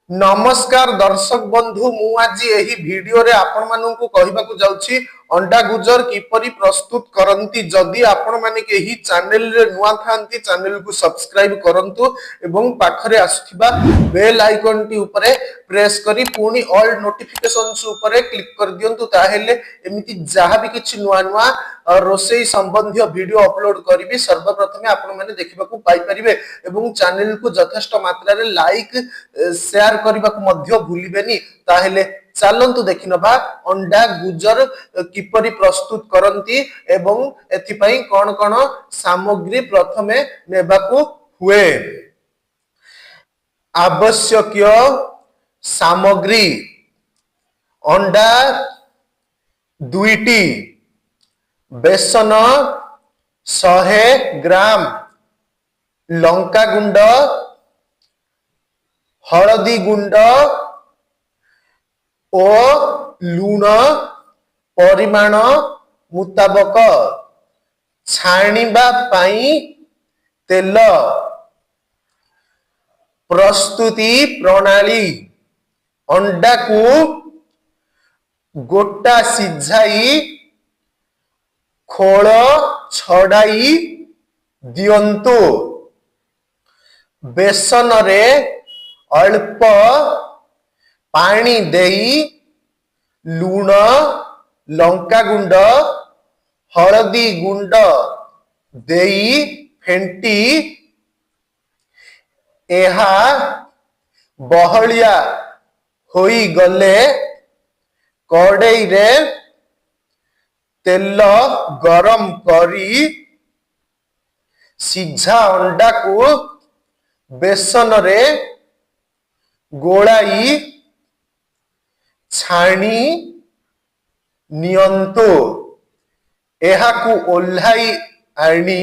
नमस्कार दर्शक बंधु मु आज यही वीडियो रे आपण माननकु कहिबाकू जाउछि अंडा गुजर किपरि प्रस्तुत करंती। जदि आपण माने केही चैनल रे नुआ थांती चैनल को सब्सक्राइब करंतु एवं पाखरे आसुथिबा बेल आइकन टी ऊपरे प्रेस करी पुनी ऑल नोटिफिकेशंस ऊपरे क्लिक कर दियंतु ताहेले एमिति जहा भी किछि नुआ नुआ रोसई संबंधी वीडियो अपलोड करिवि सर्वप्रथमे आपण माने देखिबाकू पाई परिबे एवं चैनल को यथेष्ट मात्रा रे लाइक शेयर करबा को मध्य भूलिबेनी। ताहेले चलंतु देखिनबा अंडा गुजर किपरि प्रस्तुत करंती एवं एथि पई कोन कोन सामग्री प्रथमे नेबाकू हुए। आवश्यक सामग्री अंडा 2टी, बेसन 100 ग्राम, लंका गुंड, हलदी गुंड ओ लूण परिमाण मुताबक, छाणीबा पाई तेल। प्रस्तुति प्रणाली अंडा को गोटा सिझाई खोल छड़ाई दियंतु। बेसन रे अल्प पानी देई लूण लंका गुंड हलदी गुंड देई फेंटी एहा बहलिया होई गले कड़ाई रे तेल गरम करी सिझा अंडा को बेसन रे गोलाई छाणी नियंतु। एहाकू ओल्हाई आनी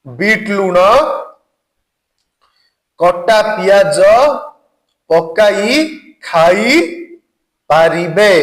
बीट लूण कटा पियाज पकाई खाई पारिबे।